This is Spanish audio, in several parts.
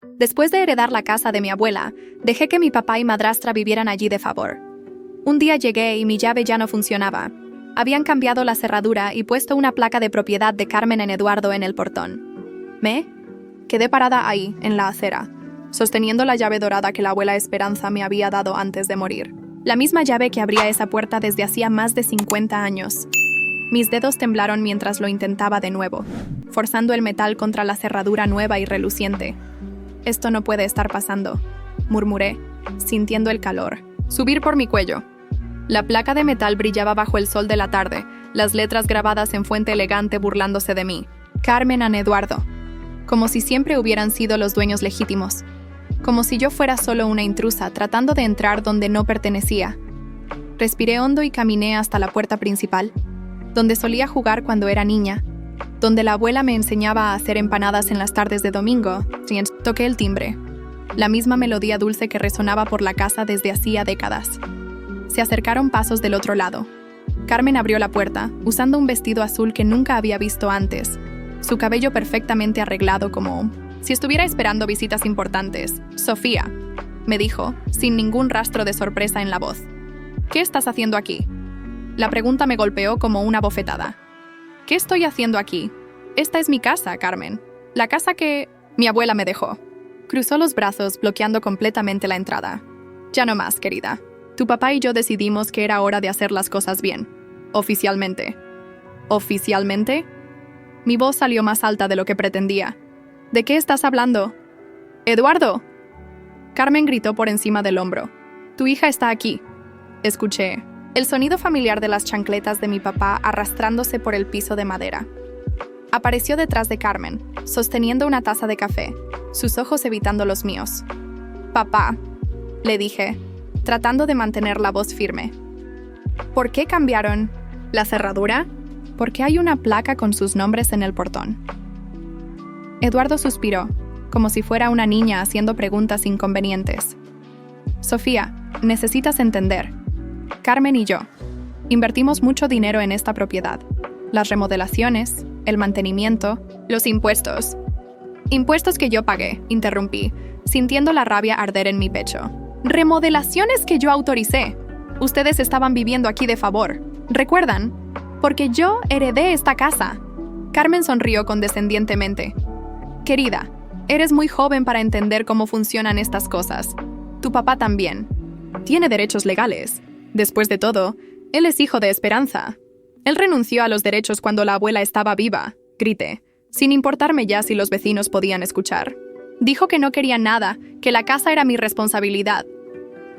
Después de heredar la casa de mi abuela, dejé que mi papá y madrastra vivieran allí de favor. Un día llegué y mi llave ya no funcionaba. Habían cambiado la cerradura y puesto una placa de propiedad de Carmen en Eduardo en el portón. Me quedé parada ahí, en la acera, sosteniendo la llave dorada que la abuela Esperanza me había dado antes de morir. La misma llave que abría esa puerta desde hacía más de 50 años. Mis dedos temblaron mientras lo intentaba de nuevo, forzando el metal contra la cerradura nueva y reluciente. Esto no puede estar pasando, murmuré, sintiendo el calor subir por mi cuello. La placa de metal brillaba bajo el sol de la tarde, las letras grabadas en fuente elegante burlándose de mí. Carmen and Eduardo. Como si siempre hubieran sido los dueños legítimos. Como si yo fuera solo una intrusa tratando de entrar donde no pertenecía. Respiré hondo y caminé hasta la puerta principal, donde solía jugar cuando era niña, donde la abuela me enseñaba a hacer empanadas en las tardes de domingo. Toqué el timbre, la misma melodía dulce que resonaba por la casa desde hacía décadas. Se acercaron pasos del otro lado. Carmen abrió la puerta, usando un vestido azul que nunca había visto antes, su cabello perfectamente arreglado como si estuviera esperando visitas importantes. «Sofía», me dijo, sin ningún rastro de sorpresa en la voz. «¿Qué estás haciendo aquí?» La pregunta me golpeó como una bofetada. «¿Qué estoy haciendo aquí? Esta es mi casa, Carmen. La casa que mi abuela me dejó». Cruzó los brazos, bloqueando completamente la entrada. «Ya no más, querida. Tu papá y yo decidimos que era hora de hacer las cosas bien. Oficialmente». «¿Oficialmente?» Mi voz salió más alta de lo que pretendía. «¿De qué estás hablando?» «¡Eduardo!» Carmen gritó por encima del hombro. «Tu hija está aquí». Escuché el sonido familiar de las chancletas de mi papá arrastrándose por el piso de madera. Apareció detrás de Carmen, sosteniendo una taza de café, sus ojos evitando los míos. «Papá», le dije, tratando de mantener la voz firme. «¿Por qué cambiaron la cerradura?» «Porque hay una placa con sus nombres en el portón». Eduardo suspiró, como si fuera una niña haciendo preguntas inconvenientes. «Sofía, necesitas entender. Carmen y yo invertimos mucho dinero en esta propiedad. Las remodelaciones, el mantenimiento, los impuestos». «Impuestos que yo pagué», interrumpí, sintiendo la rabia arder en mi pecho. «Remodelaciones que yo autoricé. Ustedes estaban viviendo aquí de favor. ¿Recuerdan? Porque yo heredé esta casa». Carmen sonrió condescendientemente. «Querida, eres muy joven para entender cómo funcionan estas cosas. Tu papá también. Tiene derechos legales. Después de todo, él es hijo de Esperanza. Él renunció a los derechos cuando la abuela estaba viva», grité, sin importarme ya si los vecinos podían escuchar. «Dijo que no quería nada, que la casa era mi responsabilidad».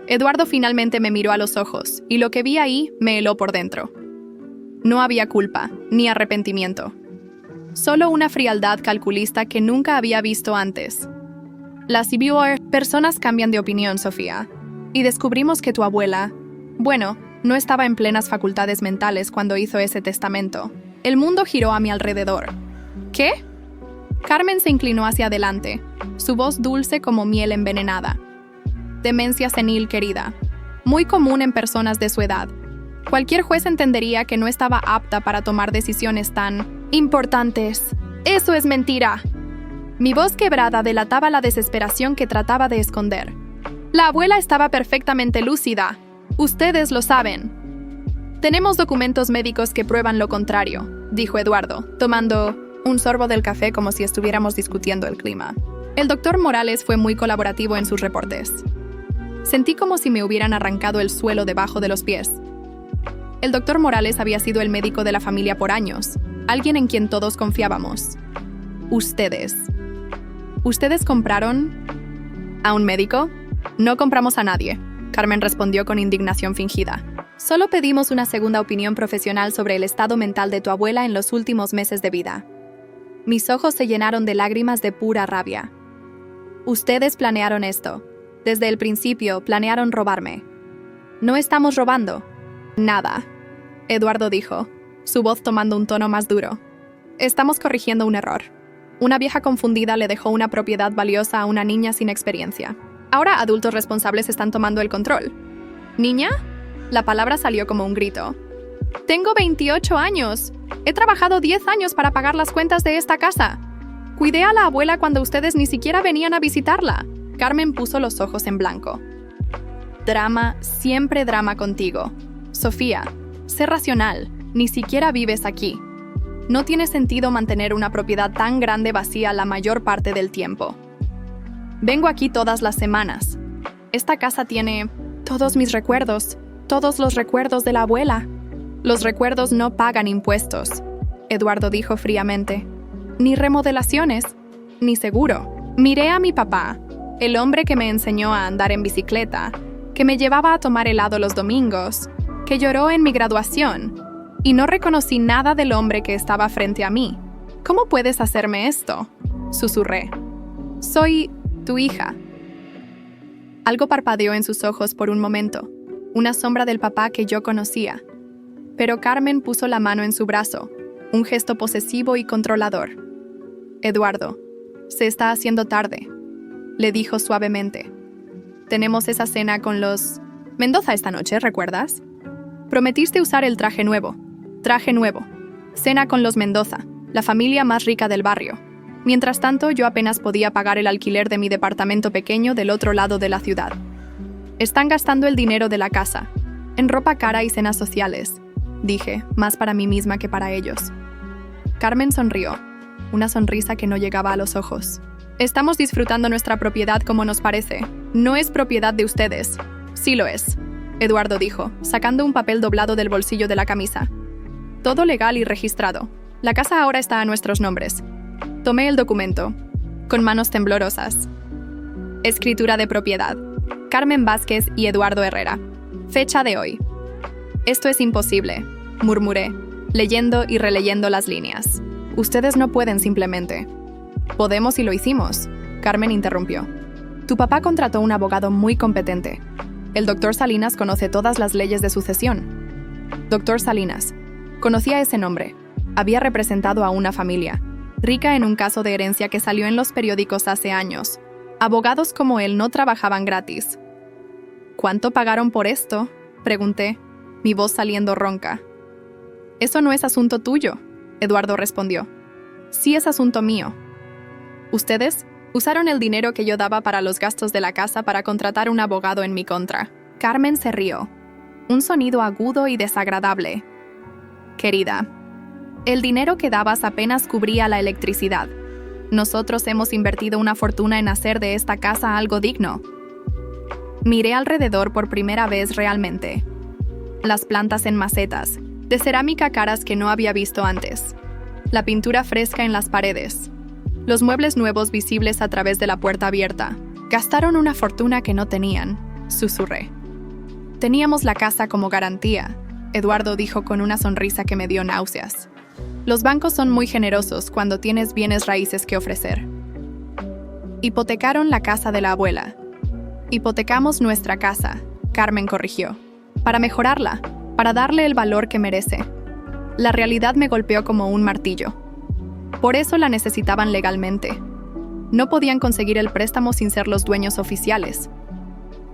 Eduardo finalmente me miró a los ojos, y lo que vi ahí me heló por dentro. No había culpa, ni arrepentimiento. Solo una frialdad calculista que nunca había visto antes. Las personas cambian de opinión, Sofía. Y descubrimos que tu abuela, bueno, no estaba en plenas facultades mentales cuando hizo ese testamento. El mundo giró a mi alrededor. ¿Qué? Carmen se inclinó hacia adelante, su voz dulce como miel envenenada. Demencia senil, querida. Muy común en personas de su edad. Cualquier juez entendería que no estaba apta para tomar decisiones tan importantes. ¡Eso es mentira! Mi voz quebrada delataba la desesperación que trataba de esconder. La abuela estaba perfectamente lúcida. Ustedes lo saben. «Tenemos documentos médicos que prueban lo contrario», dijo Eduardo, tomando un sorbo del café como si estuviéramos discutiendo el clima. El doctor Morales fue muy colaborativo en sus reportes. Sentí como si me hubieran arrancado el suelo debajo de los pies. El doctor Morales había sido el médico de la familia por años, alguien en quien todos confiábamos. «¿Ustedes compraron a un médico?» «No compramos a nadie», Carmen respondió con indignación fingida. «Solo pedimos una segunda opinión profesional sobre el estado mental de tu abuela en los últimos meses de vida». Mis ojos se llenaron de lágrimas de pura rabia. «Ustedes planearon esto. Desde el principio planearon robarme». «No estamos robando». «Nada», Eduardo dijo, su voz tomando un tono más duro. «Estamos corrigiendo un error. Una vieja confundida le dejó una propiedad valiosa a una niña sin experiencia. Ahora adultos responsables están tomando el control». «¿Niña?» La palabra salió como un grito. «Tengo 28 años. He trabajado 10 años para pagar las cuentas de esta casa. Cuidé a la abuela cuando ustedes ni siquiera venían a visitarla. Carmen puso los ojos en blanco. Drama, siempre drama contigo. Sofía, sé racional, ni siquiera vives aquí. No tiene sentido mantener una propiedad tan grande vacía la mayor parte del tiempo. Vengo aquí todas las semanas. Esta casa tiene todos mis recuerdos, todos los recuerdos de la abuela. Los recuerdos no pagan impuestos, Eduardo dijo fríamente. Ni remodelaciones, ni seguro. Miré a mi papá, el hombre que me enseñó a andar en bicicleta, que me llevaba a tomar helado los domingos, que lloró en mi graduación, y no reconocí nada del hombre que estaba frente a mí. ¿Cómo puedes hacerme esto?, susurré. Soy tu hija. Algo parpadeó en sus ojos por un momento, una sombra del papá que yo conocía. Pero Carmen puso la mano en su brazo, un gesto posesivo y controlador. Eduardo, se está haciendo tarde, le dijo suavemente. Tenemos esa cena con los Mendoza esta noche, ¿recuerdas? Prometiste usar el traje nuevo. Traje nuevo. Cena con los Mendoza, la familia más rica del barrio. Mientras tanto, yo apenas podía pagar el alquiler de mi departamento pequeño del otro lado de la ciudad. Están gastando el dinero de la casa, en ropa cara y cenas sociales, dije, más para mí misma que para ellos. Carmen sonrió, una sonrisa que no llegaba a los ojos. Estamos disfrutando nuestra propiedad como nos parece. No es propiedad de ustedes. Sí lo es, Eduardo dijo, sacando un papel doblado del bolsillo de la camisa. Todo legal y registrado. La casa ahora está a nuestros nombres. Tomé el documento, con manos temblorosas. Escritura de propiedad. Carmen Vázquez y Eduardo Herrera. Fecha de hoy. Esto es imposible, murmuré, leyendo y releyendo las líneas. Ustedes no pueden simplemente. Podemos y lo hicimos, Carmen interrumpió. Tu papá contrató un abogado muy competente. El doctor Salinas conoce todas las leyes de sucesión. Doctor Salinas. Conocía ese nombre. Había representado a una familia, rica en un caso de herencia que salió en los periódicos hace años. Abogados como él no trabajaban gratis. ¿Cuánto pagaron por esto?, pregunté, mi voz saliendo ronca. Eso no es asunto tuyo, Eduardo respondió. Sí es asunto mío. Ustedes usaron el dinero que yo daba para los gastos de la casa para contratar un abogado en mi contra. Carmen se rió. Un sonido agudo y desagradable. Querida, el dinero que dabas apenas cubría la electricidad. Nosotros hemos invertido una fortuna en hacer de esta casa algo digno. Miré alrededor por primera vez realmente. Las plantas en macetas, de cerámica caras que no había visto antes. La pintura fresca en las paredes. Los muebles nuevos visibles a través de la puerta abierta. Gastaron una fortuna que no tenían, susurré. Teníamos la casa como garantía, Eduardo dijo con una sonrisa que me dio náuseas. Los bancos son muy generosos cuando tienes bienes raíces que ofrecer. Hipotecaron la casa de la abuela. Hipotecamos nuestra casa, Carmen corrigió, para mejorarla, para darle el valor que merece. La realidad me golpeó como un martillo. Por eso la necesitaban legalmente. No podían conseguir el préstamo sin ser los dueños oficiales.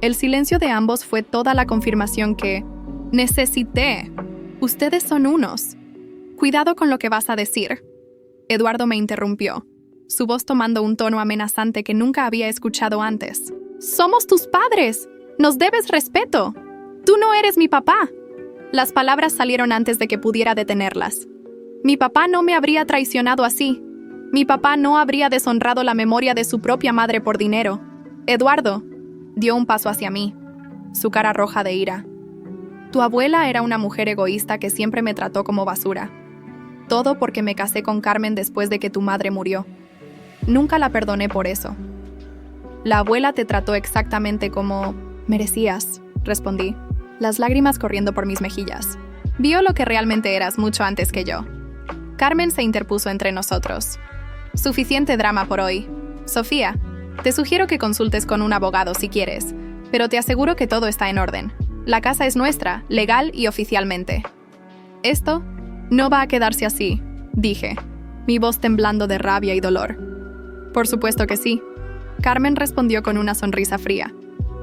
El silencio de ambos fue toda la confirmación que necesité. Ustedes son unos. Cuidado con lo que vas a decir. Eduardo me interrumpió, su voz tomando un tono amenazante que nunca había escuchado antes. ¡Somos tus padres! ¡Nos debes respeto! ¡Tú no eres mi papá! Las palabras salieron antes de que pudiera detenerlas. Mi papá no me habría traicionado así. Mi papá no habría deshonrado la memoria de su propia madre por dinero. Eduardo dio un paso hacia mí, su cara roja de ira. Tu abuela era una mujer egoísta que siempre me trató como basura. Todo porque me casé con Carmen después de que tu madre murió. Nunca la perdoné por eso. La abuela te trató exactamente como merecías, respondí, las lágrimas corriendo por mis mejillas. Vio lo que realmente eras mucho antes que yo. Carmen se interpuso entre nosotros. Suficiente drama por hoy. Sofía, te sugiero que consultes con un abogado si quieres, pero te aseguro que todo está en orden. La casa es nuestra, legal y oficialmente. Esto no va a quedarse así, dije, mi voz temblando de rabia y dolor. Por supuesto que sí, Carmen respondió con una sonrisa fría.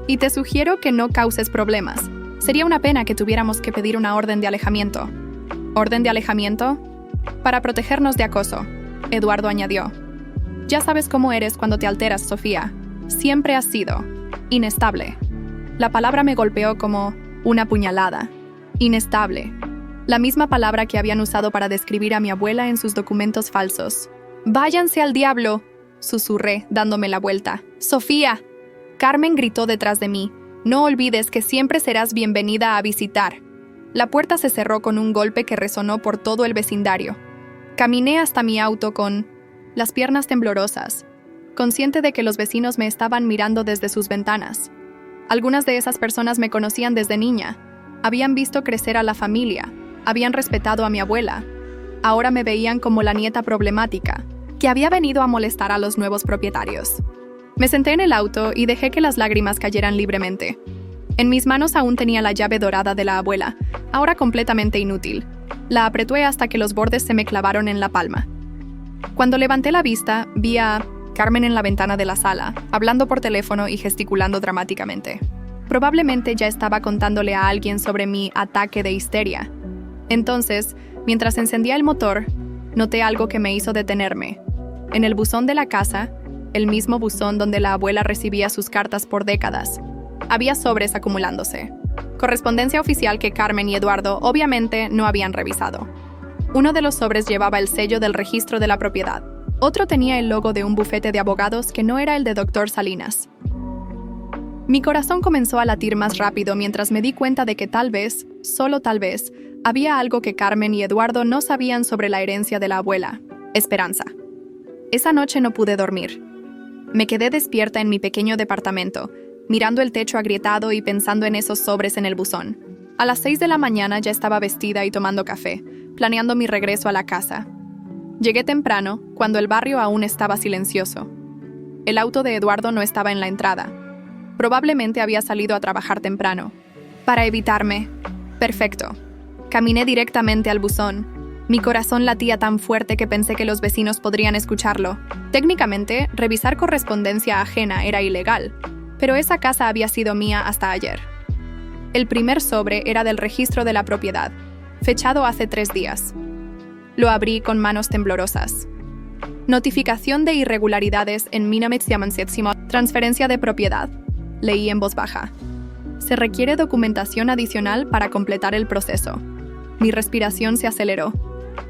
Y te sugiero que no causes problemas. Sería una pena que tuviéramos que pedir una orden de alejamiento. ¿Orden de alejamiento? Para protegernos de acoso, Eduardo añadió. Ya sabes cómo eres cuando te alteras, Sofía. Siempre has sido inestable. La palabra me golpeó como una puñalada. Inestable. La misma palabra que habían usado para describir a mi abuela en sus documentos falsos. «Váyanse al diablo», susurré, dándome la vuelta. «Sofía». Carmen gritó detrás de mí. «No olvides que siempre serás bienvenida a visitar». La puerta se cerró con un golpe que resonó por todo el vecindario. Caminé hasta mi auto con las piernas temblorosas, consciente de que los vecinos me estaban mirando desde sus ventanas. Algunas de esas personas me conocían desde niña. Habían visto crecer a la familia. Habían respetado a mi abuela. Ahora me veían como la nieta problemática, que había venido a molestar a los nuevos propietarios. Me senté en el auto y dejé que las lágrimas cayeran libremente. En mis manos aún tenía la llave dorada de la abuela, ahora completamente inútil. La apreté hasta que los bordes se me clavaron en la palma. Cuando levanté la vista, vi a Carmen en la ventana de la sala, hablando por teléfono y gesticulando dramáticamente. Probablemente ya estaba contándole a alguien sobre mi ataque de histeria. Entonces, mientras encendía el motor, noté algo que me hizo detenerme. En el buzón de la casa, el mismo buzón donde la abuela recibía sus cartas por décadas, había sobres acumulándose. Correspondencia oficial que Carmen y Eduardo obviamente no habían revisado. Uno de los sobres llevaba el sello del registro de la propiedad. Otro tenía el logo de un bufete de abogados que no era el de Dr. Salinas. Mi corazón comenzó a latir más rápido mientras me di cuenta de que tal vez, solo tal vez, había algo que Carmen y Eduardo no sabían sobre la herencia de la abuela. Esperanza. Esa noche no pude dormir. Me quedé despierta en mi pequeño departamento, mirando el techo agrietado y pensando en esos sobres en el buzón. A las 6 de la mañana ya estaba vestida y tomando café, planeando mi regreso a la casa. Llegué temprano, cuando el barrio aún estaba silencioso. El auto de Eduardo no estaba en la entrada. Probablemente había salido a trabajar temprano. Para evitarme. Perfecto. Caminé directamente al buzón. Mi corazón latía tan fuerte que pensé que los vecinos podrían escucharlo. Técnicamente, revisar correspondencia ajena era ilegal, pero esa casa había sido mía hasta ayer. El primer sobre era del registro de la propiedad, fechado hace 3 días. Lo abrí con manos temblorosas. Notificación de irregularidades en Minamitsiamansetsimo, transferencia de propiedad. Leí en voz baja. Se requiere documentación adicional para completar el proceso. Mi respiración se aceleró.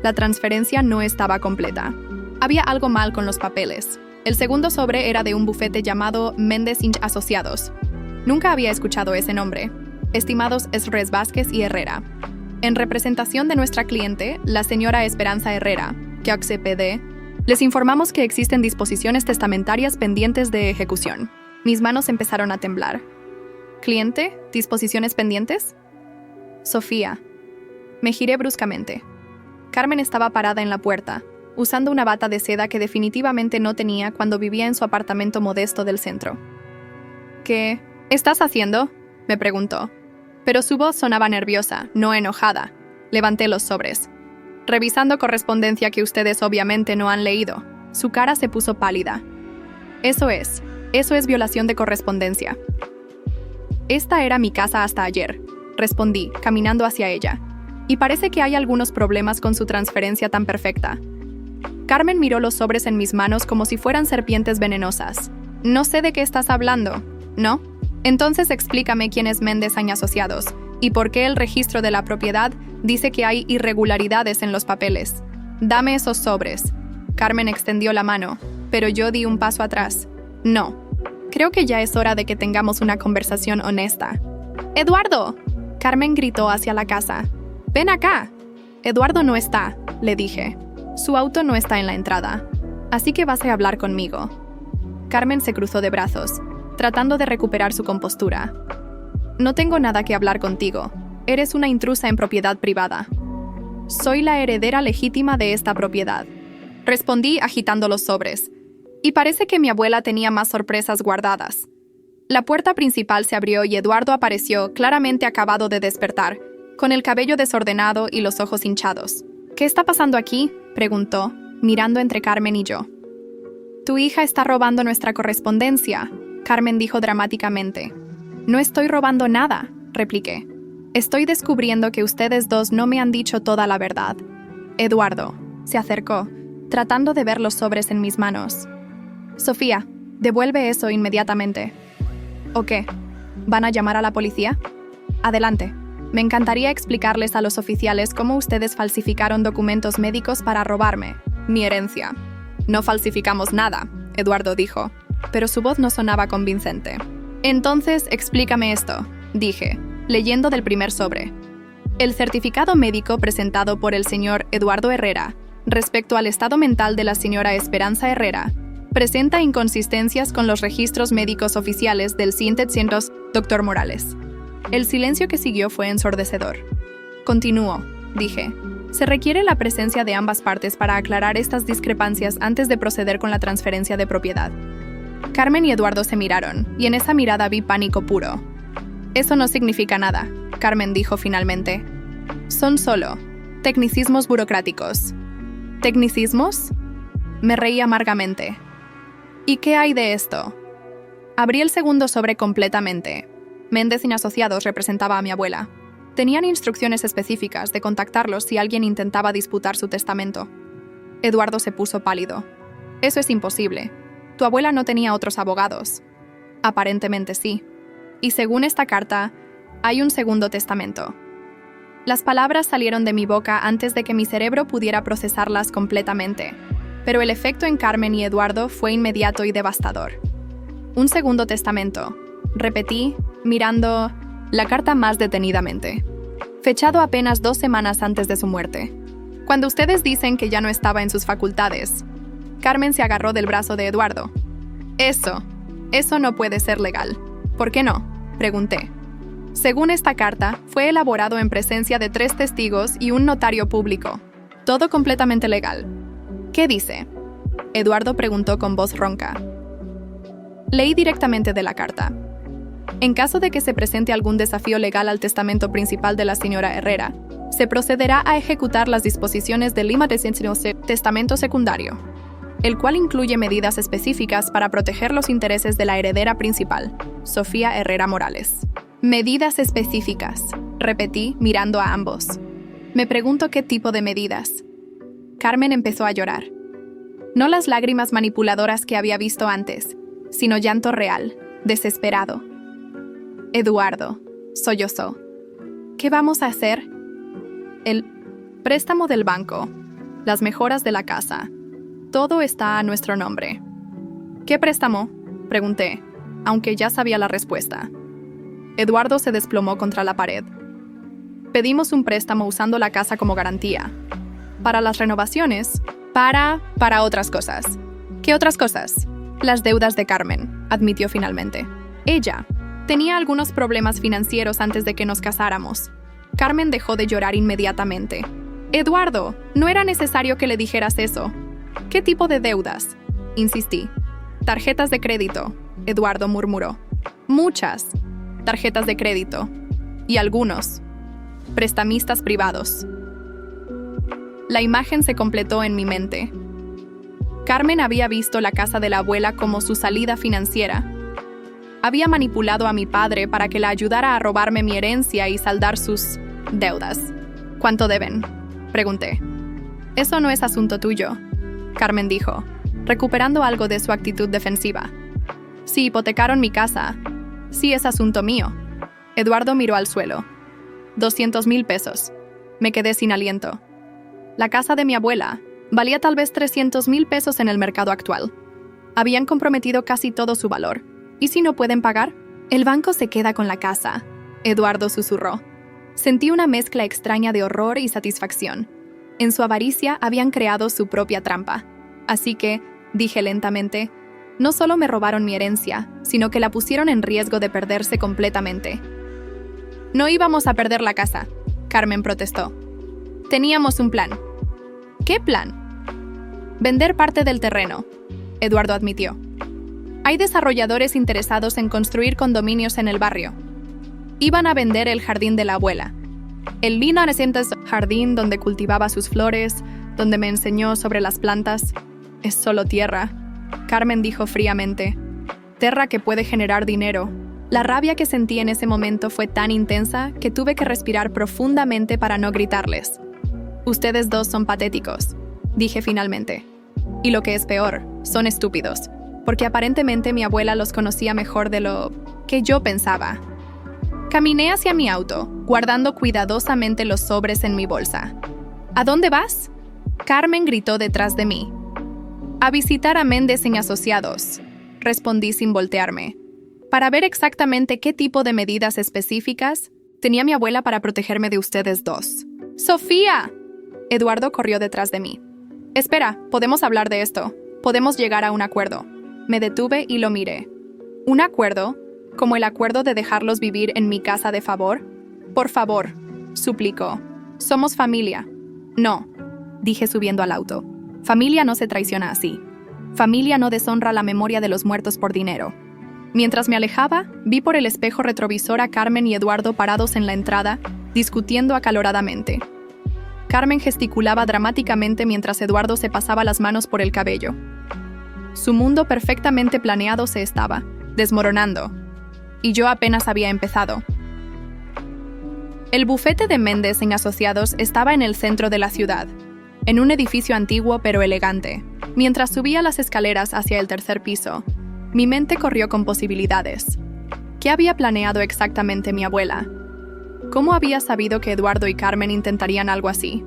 La transferencia no estaba completa. Había algo mal con los papeles. El segundo sobre era de un bufete llamado Méndez Inch Asociados. Nunca había escuchado ese nombre. Estimados Esres Vázquez y Herrera. En representación de nuestra cliente, la señora Esperanza Herrera, QXPD, les informamos que existen disposiciones testamentarias pendientes de ejecución. Mis manos empezaron a temblar. ¿Cliente? ¿Disposiciones pendientes? Sofía. Me giré bruscamente. Carmen estaba parada en la puerta, usando una bata de seda que definitivamente no tenía cuando vivía en su apartamento modesto del centro. ¿Qué estás haciendo?, me preguntó. Pero su voz sonaba nerviosa, no enojada. Levanté los sobres. Revisando correspondencia que ustedes obviamente no han leído. Su cara se puso pálida. Eso es violación de correspondencia. Esta era mi casa hasta ayer, respondí, caminando hacia ella. Y parece que hay algunos problemas con su transferencia tan perfecta. Carmen miró los sobres en mis manos como si fueran serpientes venenosas. No sé de qué estás hablando, ¿no? Entonces explícame quién es Méndez Añ Asociados y por qué el registro de la propiedad dice que hay irregularidades en los papeles. Dame esos sobres. Carmen extendió la mano, pero yo di un paso atrás. No. Creo que ya es hora de que tengamos una conversación honesta. ¡Eduardo! Carmen gritó hacia la casa. ¡Ven acá! Eduardo no está, le dije. Su auto no está en la entrada, así que vas a hablar conmigo. Carmen se cruzó de brazos, tratando de recuperar su compostura. No tengo nada que hablar contigo. Eres una intrusa en propiedad privada. Soy la heredera legítima de esta propiedad. Respondí agitando los sobres. Y parece que mi abuela tenía más sorpresas guardadas. La puerta principal se abrió y Eduardo apareció, claramente acabado de despertar, con el cabello desordenado y los ojos hinchados. ¿Qué está pasando aquí?, preguntó, mirando entre Carmen y yo. Tu hija está robando nuestra correspondencia, Carmen dijo dramáticamente. No estoy robando nada, repliqué. Estoy descubriendo que ustedes dos no me han dicho toda la verdad. Eduardo se acercó, tratando de ver los sobres en mis manos. Sofía, devuelve eso inmediatamente. ¿O qué? ¿Van a llamar a la policía? Adelante. Me encantaría explicarles a los oficiales cómo ustedes falsificaron documentos médicos para robarme mi herencia. No falsificamos nada, Eduardo dijo, pero su voz no sonaba convincente. Entonces, explícame esto, dije, leyendo del primer sobre. El certificado médico presentado por el señor Eduardo Herrera respecto al estado mental de la señora Esperanza Herrera presenta inconsistencias con los registros médicos oficiales del Cientos Dr. Morales. El silencio que siguió fue ensordecedor. Continúo, dije. Se requiere la presencia de ambas partes para aclarar estas discrepancias antes de proceder con la transferencia de propiedad. Carmen y Eduardo se miraron, y en esa mirada vi pánico puro. Eso no significa nada, Carmen dijo finalmente. Son solo tecnicismos burocráticos. ¿Tecnicismos? Me reí amargamente. ¿Y qué hay de esto? Abrí el segundo sobre completamente. Méndez y Asociados representaba a mi abuela. Tenían instrucciones específicas de contactarlos si alguien intentaba disputar su testamento. Eduardo se puso pálido. Eso es imposible. Tu abuela no tenía otros abogados. Aparentemente sí. Y según esta carta, hay un segundo testamento. Las palabras salieron de mi boca antes de que mi cerebro pudiera procesarlas completamente, pero el efecto en Carmen y Eduardo fue inmediato y devastador. Un segundo testamento, repetí, mirando la carta más detenidamente. Fechado apenas 2 semanas antes de su muerte. Cuando ustedes dicen que ya no estaba en sus facultades, Carmen se agarró del brazo de Eduardo. Eso no puede ser legal. ¿Por qué no?, pregunté. Según esta carta, fue elaborado en presencia de 3 testigos y un notario público. Todo completamente legal. ¿Qué dice?, Eduardo preguntó con voz ronca. Leí directamente de la carta. En caso de que se presente algún desafío legal al testamento principal de la señora Herrera, se procederá a ejecutar las disposiciones del testamento secundario, el cual incluye medidas específicas para proteger los intereses de la heredera principal, Sofía Herrera Morales. Medidas específicas, repetí, mirando a ambos. Me pregunto qué tipo de medidas. Carmen empezó a llorar. No las lágrimas manipuladoras que había visto antes, sino llanto real, desesperado. Eduardo, sollozó. ¿Qué vamos a hacer? El préstamo del banco, las mejoras de la casa, todo está a nuestro nombre. ¿Qué préstamo?, pregunté, aunque ya sabía la respuesta. Eduardo se desplomó contra la pared. Pedimos un préstamo usando la casa como garantía. Para las renovaciones, para otras cosas. ¿Qué otras cosas? Las deudas de Carmen, admitió finalmente. Ella tenía algunos problemas financieros antes de que nos casáramos. Carmen dejó de llorar inmediatamente. Eduardo, no era necesario que le dijeras eso. ¿Qué tipo de deudas?, insistí. Tarjetas de crédito, Eduardo murmuró. Muchas tarjetas de crédito. Y algunos prestamistas privados. La imagen se completó en mi mente. Carmen había visto la casa de la abuela como su salida financiera. Había manipulado a mi padre para que la ayudara a robarme mi herencia y saldar sus deudas. ¿Cuánto deben?, pregunté. Eso no es asunto tuyo, Carmen dijo, recuperando algo de su actitud defensiva. Si hipotecaron mi casa, sí es asunto mío. Eduardo miró al suelo. 200,000 pesos. Me quedé sin aliento. La casa de mi abuela valía tal vez 300,000 pesos en el mercado actual. Habían comprometido casi todo su valor. ¿Y si no pueden pagar? El banco se queda con la casa, Eduardo susurró. Sentí una mezcla extraña de horror y satisfacción. En su avaricia habían creado su propia trampa. Así que, dije lentamente, no solo me robaron mi herencia, sino que la pusieron en riesgo de perderse completamente. No íbamos a perder la casa, Carmen protestó. Teníamos un plan. ¿Qué plan? Vender parte del terreno, Eduardo admitió. Hay desarrolladores interesados en construir condominios en el barrio. Iban a vender el jardín de la abuela. El jardín donde cultivaba sus flores, donde me enseñó sobre las plantas. Es solo tierra, Carmen dijo fríamente. Tierra que puede generar dinero. La rabia que sentí en ese momento fue tan intensa que tuve que respirar profundamente para no gritarles. Ustedes dos son patéticos, dije finalmente. Y lo que es peor, son estúpidos. porque aparentemente mi abuela los conocía mejor de lo que yo pensaba. Caminé hacia mi auto, guardando cuidadosamente los sobres en mi bolsa. ¿A dónde vas? Carmen gritó detrás de mí. A visitar a Méndez y Asociados, respondí sin voltearme, para ver exactamente qué tipo de medidas específicas tenía mi abuela para protegerme de ustedes dos. ¡Sofía! Eduardo corrió detrás de mí. Espera, podemos hablar de esto. Podemos llegar a un acuerdo. Me detuve y lo miré. ¿Un acuerdo? ¿Como el acuerdo de dejarlos vivir en mi casa de favor? Por favor, suplicó. Somos familia. No, dije subiendo al auto. Familia no se traiciona así. Familia no deshonra la memoria de los muertos por dinero. Mientras me alejaba, vi por el espejo retrovisor a Carmen y Eduardo parados en la entrada, discutiendo acaloradamente. Carmen gesticulaba dramáticamente mientras Eduardo se pasaba las manos por el cabello. Su mundo perfectamente planeado se estaba desmoronando, y yo apenas había empezado. El bufete de Méndez y Asociados estaba en el centro de la ciudad, en un edificio antiguo pero elegante. Mientras subía las escaleras hacia el tercer piso, mi mente corrió con posibilidades. ¿Qué había planeado exactamente mi abuela? ¿Cómo había sabido que Eduardo y Carmen intentarían algo así?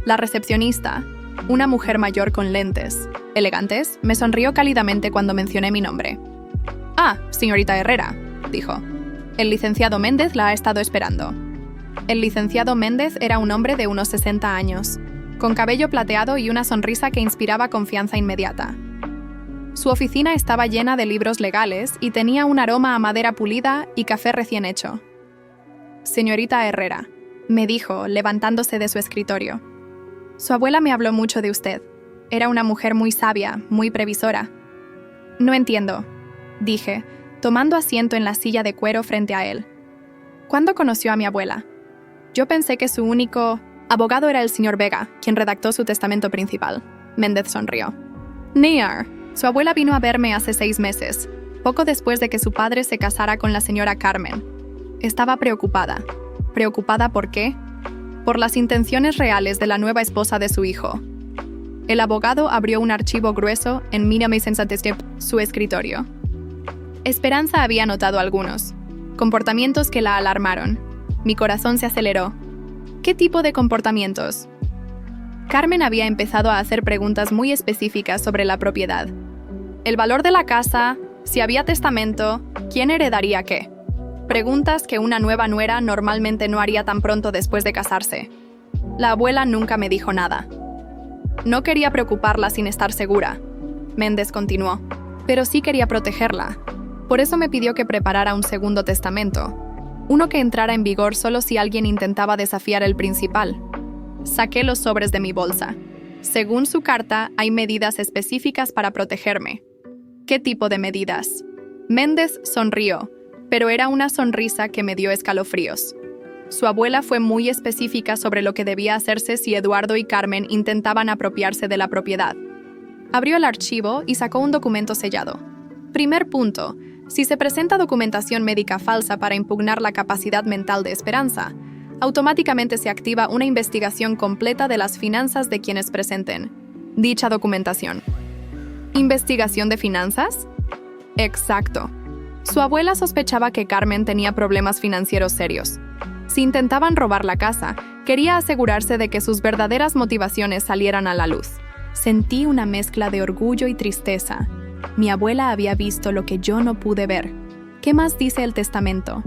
La recepcionista, una mujer mayor con lentes, elegantes, me sonrió cálidamente cuando mencioné mi nombre. «Ah, señorita Herrera», dijo. «El licenciado Méndez la ha estado esperando». El licenciado Méndez era un hombre de unos 60 años, con cabello plateado y una sonrisa que inspiraba confianza inmediata. Su oficina estaba llena de libros legales y tenía un aroma a madera pulida y café recién hecho. «Señorita Herrera», me dijo, levantándose de su escritorio. «Su abuela me habló mucho de usted. Era una mujer muy sabia, muy previsora». «No entiendo», dije, tomando asiento en la silla de cuero frente a él. «¿Cuándo conoció a mi abuela?» Yo pensé que su único abogado era el señor Vega, quien redactó su testamento principal. Méndez sonrió. «Near. Su abuela vino a verme hace 6 meses, poco después de que su padre se casara con la señora Carmen. Estaba preocupada. ¿Preocupada por qué? Por las intenciones reales de la nueva esposa de su hijo». El abogado abrió un archivo grueso en su escritorio. Esperanza había notado algunos comportamientos que la alarmaron. Mi corazón se aceleró. ¿Qué tipo de comportamientos? Carmen había empezado a hacer preguntas muy específicas sobre la propiedad. El valor de la casa, si había testamento, quién heredaría qué. Preguntas que una nueva nuera normalmente no haría tan pronto después de casarse. La abuela nunca me dijo nada. No quería preocuparla sin estar segura. Méndez continuó. Pero sí quería protegerla. Por eso me pidió que preparara un segundo testamento. Uno que entrara en vigor solo si alguien intentaba desafiar el principal. Saqué los sobres de mi bolsa. Según su carta, hay medidas específicas para protegerme. ¿Qué tipo de medidas? Méndez sonrió, pero era una sonrisa que me dio escalofríos. Su abuela fue muy específica sobre lo que debía hacerse si Eduardo y Carmen intentaban apropiarse de la propiedad. Abrió el archivo y sacó un documento sellado. Primer punto. Si se presenta documentación médica falsa para impugnar la capacidad mental de Esperanza, automáticamente se activa una investigación completa de las finanzas de quienes presenten dicha documentación. ¿Investigación de finanzas? Exacto. Su abuela sospechaba que Carmen tenía problemas financieros serios. Si intentaban robar la casa, quería asegurarse de que sus verdaderas motivaciones salieran a la luz. Sentí una mezcla de orgullo y tristeza. Mi abuela había visto lo que yo no pude ver. ¿Qué más dice el testamento?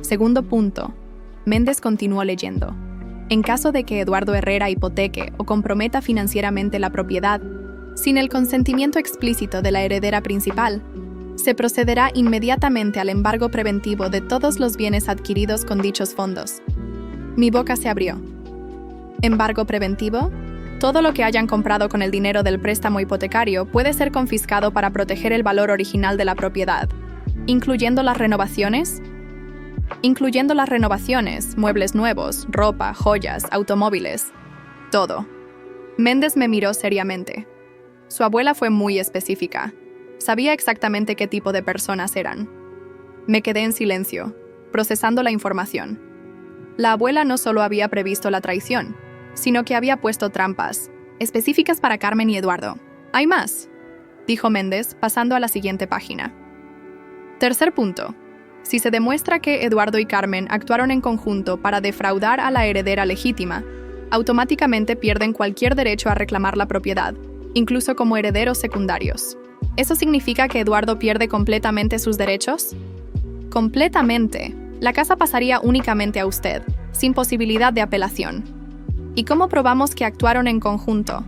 Segundo punto. Méndez continuó leyendo. En caso de que Eduardo Herrera hipoteque o comprometa financieramente la propiedad, sin el consentimiento explícito de la heredera principal, se procederá inmediatamente al embargo preventivo de todos los bienes adquiridos con dichos fondos. Mi boca se abrió. ¿Embargo preventivo? Todo lo que hayan comprado con el dinero del préstamo hipotecario puede ser confiscado para proteger el valor original de la propiedad, incluyendo las renovaciones, muebles nuevos, ropa, joyas, automóviles, todo. Méndez me miró seriamente. Su abuela fue muy específica. Sabía exactamente qué tipo de personas eran. Me quedé en silencio, procesando la información. La abuela no solo había previsto la traición, sino que había puesto trampas, específicas para Carmen y Eduardo. ¿Hay más? dijo Méndez, pasando a la siguiente página. Tercer punto. Si se demuestra que Eduardo y Carmen actuaron en conjunto para defraudar a la heredera legítima, automáticamente pierden cualquier derecho a reclamar la propiedad, incluso como herederos secundarios. ¿Eso significa que Eduardo pierde completamente sus derechos? Completamente. La casa pasaría únicamente a usted, sin posibilidad de apelación. ¿Y cómo probamos que actuaron en conjunto?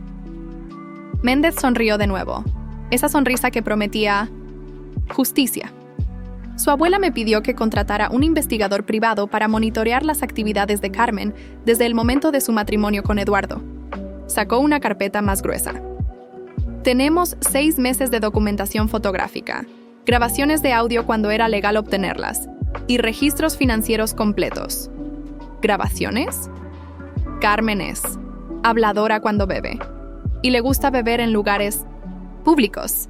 Méndez sonrió de nuevo. Esa sonrisa que prometía justicia. Su abuela me pidió que contratara un investigador privado para monitorear las actividades de Carmen desde el momento de su matrimonio con Eduardo. Sacó una carpeta más gruesa. Tenemos 6 meses de documentación fotográfica, grabaciones de audio cuando era legal obtenerlas, y registros financieros completos. ¿Grabaciones? Carmen es habladora cuando bebe, y le gusta beber en lugares públicos.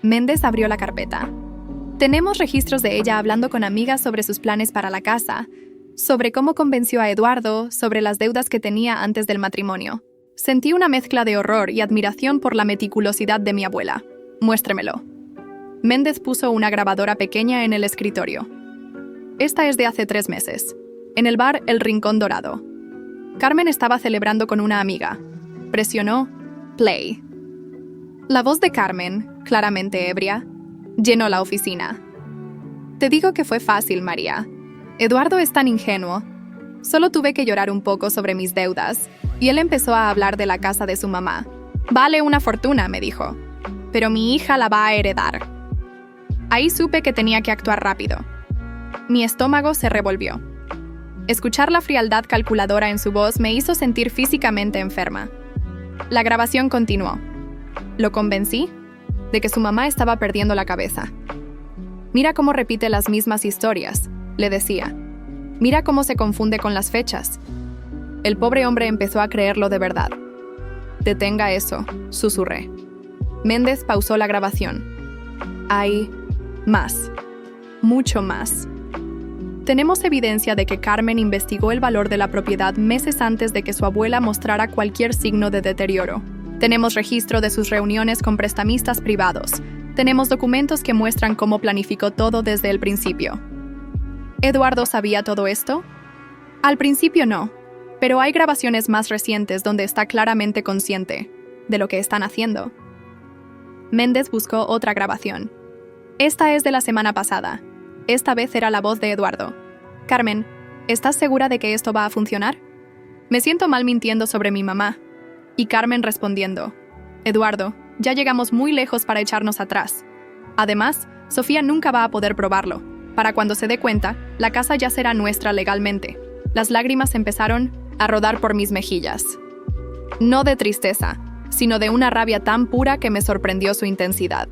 Méndez abrió la carpeta. Tenemos registros de ella hablando con amigas sobre sus planes para la casa, sobre cómo convenció a Eduardo, sobre las deudas que tenía antes del matrimonio. Sentí una mezcla de horror y admiración por la meticulosidad de mi abuela. Muéstremelo. Méndez puso una grabadora pequeña en el escritorio. Esta es de hace 3 meses, en el bar El Rincón Dorado. Carmen estaba celebrando con una amiga. Presionó play. La voz de Carmen, claramente ebria, llenó la oficina. Te digo que fue fácil, María. Eduardo es tan ingenuo. Solo tuve que llorar un poco sobre mis deudas, y él empezó a hablar de la casa de su mamá. Vale una fortuna, me dijo, pero mi hija la va a heredar. Ahí supe que tenía que actuar rápido. Mi estómago se revolvió. Escuchar la frialdad calculadora en su voz me hizo sentir físicamente enferma. La grabación continuó. Lo convencí de que su mamá estaba perdiendo la cabeza. Mira cómo repite las mismas historias, le decía. Mira cómo se confunde con las fechas. El pobre hombre empezó a creerlo de verdad. Detenga eso, susurré. Méndez pausó la grabación. Hay más. Mucho más. Tenemos evidencia de que Carmen investigó el valor de la propiedad meses antes de que su abuela mostrara cualquier signo de deterioro. Tenemos registro de sus reuniones con prestamistas privados. Tenemos documentos que muestran cómo planificó todo desde el principio. ¿Eduardo sabía todo esto? Al principio no, pero hay grabaciones más recientes donde está claramente consciente de lo que están haciendo. Méndez buscó otra grabación. Esta es de la semana pasada. Esta vez era la voz de Eduardo. Carmen, ¿estás segura de que esto va a funcionar? Me siento mal mintiendo sobre mi mamá. Y Carmen respondiendo, Eduardo, ya llegamos muy lejos para echarnos atrás. Además, Sofía nunca va a poder probarlo. Para cuando se dé cuenta, la casa ya será nuestra legalmente. Las lágrimas empezaron a rodar por mis mejillas. No de tristeza, sino de una rabia tan pura que me sorprendió su intensidad.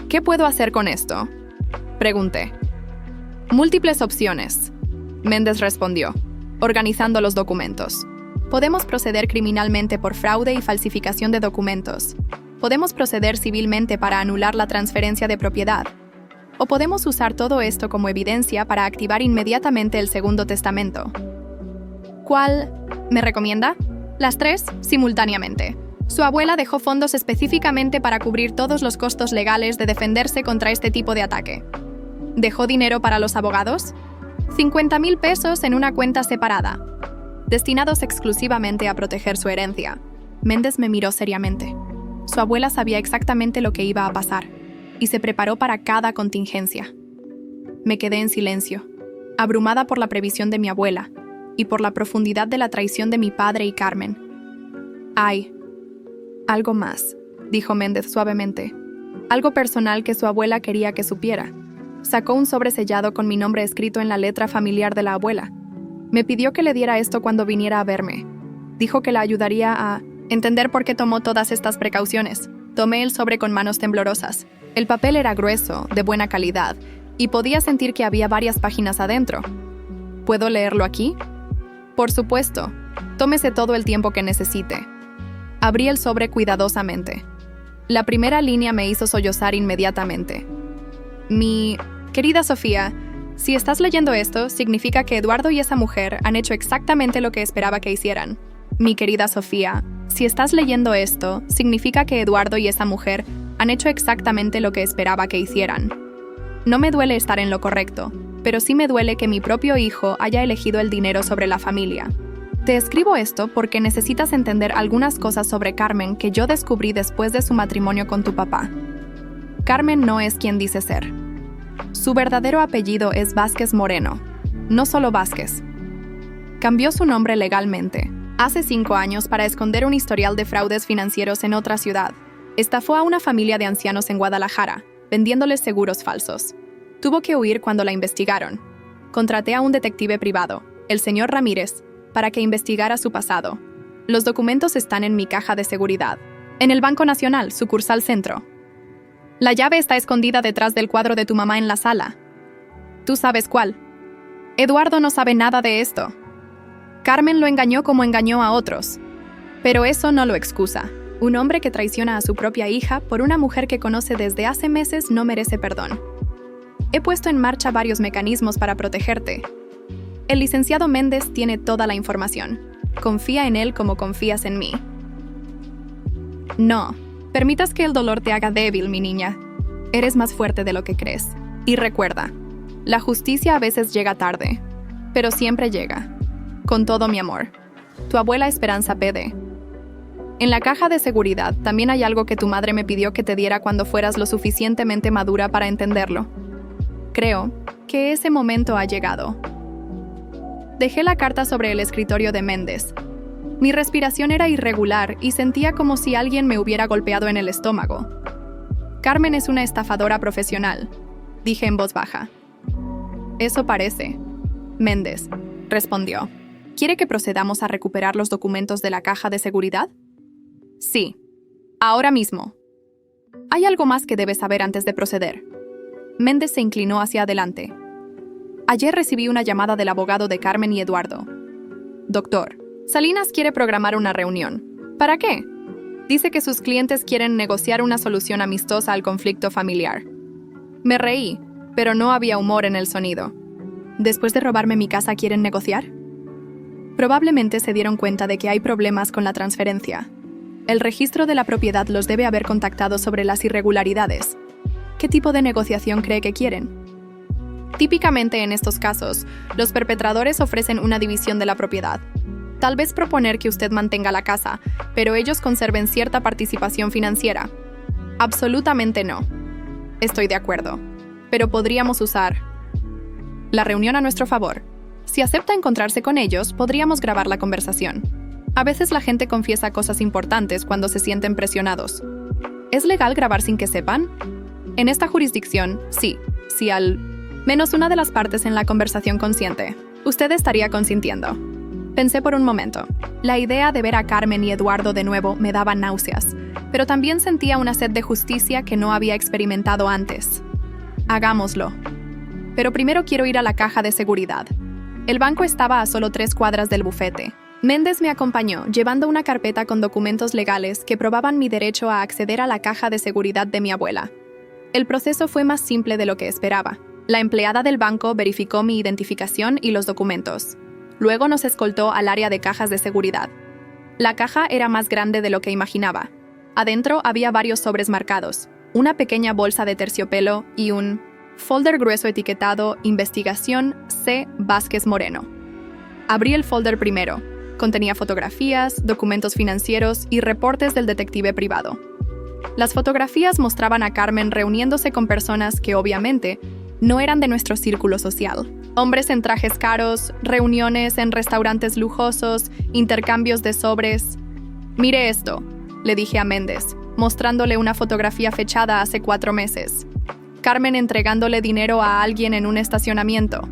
¿Qué puedo hacer con esto?, pregunté. Múltiples opciones, Méndez respondió, organizando los documentos. Podemos proceder criminalmente por fraude y falsificación de documentos. Podemos proceder civilmente para anular la transferencia de propiedad. O podemos usar todo esto como evidencia para activar inmediatamente el segundo testamento. ¿Cuál me recomienda? Las 3 simultáneamente. Su abuela dejó fondos específicamente para cubrir todos los costos legales de defenderse contra este tipo de ataque. ¿Dejó dinero para los abogados? 50,000 pesos en una cuenta separada, destinados exclusivamente a proteger su herencia. Méndez me miró seriamente. Su abuela sabía exactamente lo que iba a pasar, y se preparó para cada contingencia. Me quedé en silencio, abrumada por la previsión de mi abuela, y por la profundidad de la traición de mi padre y Carmen. Hay algo más, dijo Méndez suavemente. Algo personal que su abuela quería que supiera. Sacó un sobre sellado con mi nombre escrito en la letra familiar de la abuela. Me pidió que le diera esto cuando viniera a verme. Dijo que la ayudaría a entender por qué tomó todas estas precauciones. Tomé el sobre con manos temblorosas. El papel era grueso, de buena calidad, y podía sentir que había varias páginas adentro. ¿Puedo leerlo aquí? Por supuesto. Tómese todo el tiempo que necesite. Abrí el sobre cuidadosamente. La primera línea me hizo sollozar inmediatamente. Mi querida Sofía, si estás leyendo esto, significa que Eduardo y esa mujer han hecho exactamente lo que esperaba que hicieran. Mi querida Sofía, si estás leyendo esto, significa que Eduardo y esa mujer Han hecho exactamente lo que esperaba que hicieran. No me duele estar en lo correcto, pero sí me duele que mi propio hijo haya elegido el dinero sobre la familia. Te escribo esto porque necesitas entender algunas cosas sobre Carmen que yo descubrí después de su matrimonio con tu papá. Carmen no es quien dice ser. Su verdadero apellido es Vázquez Moreno, no solo Vázquez. Cambió su nombre legalmente, hace 5 años, para esconder un historial de fraudes financieros en otra ciudad. Estafó a una familia de ancianos en Guadalajara, vendiéndoles seguros falsos. Tuvo que huir cuando la investigaron. Contraté a un detective privado, el señor Ramírez, para que investigara su pasado. Los documentos están en mi caja de seguridad, en el Banco Nacional, sucursal Centro. La llave está escondida detrás del cuadro de tu mamá en la sala. Tú sabes cuál. Eduardo no sabe nada de esto. Carmen lo engañó como engañó a otros. Pero eso no lo excusa. Un hombre que traiciona a su propia hija por una mujer que conoce desde hace meses no merece perdón. He puesto en marcha varios mecanismos para protegerte. El licenciado Méndez tiene toda la información. Confía en él como confías en mí. No, permitas que el dolor te haga débil, mi niña. Eres más fuerte de lo que crees. Y recuerda, la justicia a veces llega tarde, pero siempre llega. Con todo mi amor. Tu abuela Esperanza Pede. En la caja de seguridad también hay algo que tu madre me pidió que te diera cuando fueras lo suficientemente madura para entenderlo. Creo que ese momento ha llegado. Dejé la carta sobre el escritorio de Méndez. Mi respiración era irregular y sentía como si alguien me hubiera golpeado en el estómago. Carmen es una estafadora profesional, dije en voz baja. Eso parece. Méndez respondió. ¿Quiere que procedamos a recuperar los documentos de la caja de seguridad? Sí, ahora mismo. Hay algo más que debes saber antes de proceder. Méndez se inclinó hacia adelante. Ayer recibí una llamada del abogado de Carmen y Eduardo. Doctor, Salinas quiere programar una reunión. ¿Para qué? Dice que sus clientes quieren negociar una solución amistosa al conflicto familiar. Me reí, pero no había humor en el sonido. ¿Después de robarme mi casa quieren negociar? Probablemente se dieron cuenta de que hay problemas con la transferencia. El registro de la propiedad los debe haber contactado sobre las irregularidades. ¿Qué tipo de negociación cree que quieren? Típicamente en estos casos, los perpetradores ofrecen una división de la propiedad. Tal vez proponer que usted mantenga la casa, pero ellos conserven cierta participación financiera. Absolutamente no. Estoy de acuerdo. Pero podríamos usar la reunión a nuestro favor. Si acepta encontrarse con ellos, podríamos grabar la conversación. A veces la gente confiesa cosas importantes cuando se sienten presionados. ¿Es legal grabar sin que sepan? En esta jurisdicción, sí. Si al menos una de las partes en la conversación consiente, usted estaría consintiendo. Pensé por un momento. La idea de ver a Carmen y Eduardo de nuevo me daba náuseas, pero también sentía una sed de justicia que no había experimentado antes. Hagámoslo. Pero primero quiero ir a la caja de seguridad. El banco estaba a solo 3 cuadras del bufete. Méndez me acompañó, llevando una carpeta con documentos legales que probaban mi derecho a acceder a la caja de seguridad de mi abuela. El proceso fue más simple de lo que esperaba. La empleada del banco verificó mi identificación y los documentos. Luego nos escoltó al área de cajas de seguridad. La caja era más grande de lo que imaginaba. Adentro había varios sobres marcados, una pequeña bolsa de terciopelo y un folder grueso etiquetado Investigación C. Vázquez Moreno. Abrí el folder primero. Contenía fotografías, documentos financieros y reportes del detective privado. Las fotografías mostraban a Carmen reuniéndose con personas que, obviamente, no eran de nuestro círculo social. Hombres en trajes caros, reuniones en restaurantes lujosos, intercambios de sobres. Mire esto, le dije a Méndez, mostrándole una fotografía fechada hace 4 meses. Carmen entregándole dinero a alguien en un estacionamiento.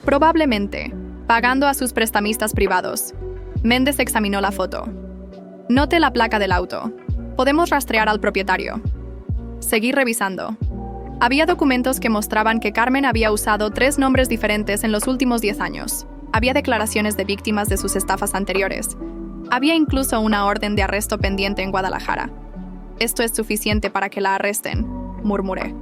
Probablemente, pagando a sus prestamistas privados. Méndez examinó la foto. Note la placa del auto. Podemos rastrear al propietario. Seguí revisando. Había documentos que mostraban que Carmen había usado 3 nombres diferentes en los últimos 10 años. Había declaraciones de víctimas de sus estafas anteriores. Había incluso una orden de arresto pendiente en Guadalajara. Esto es suficiente para que la arresten, murmuré.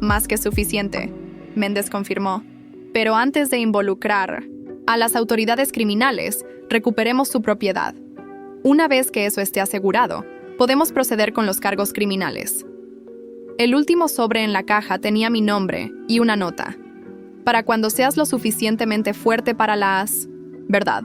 Más que suficiente, Méndez confirmó. Pero antes de involucrar a las autoridades criminales, recuperemos su propiedad. Una vez que eso esté asegurado, Podemos proceder con los cargos criminales. El último sobre en la caja tenía mi nombre y una nota. Para cuando seas lo suficientemente fuerte para las... ¿Verdad?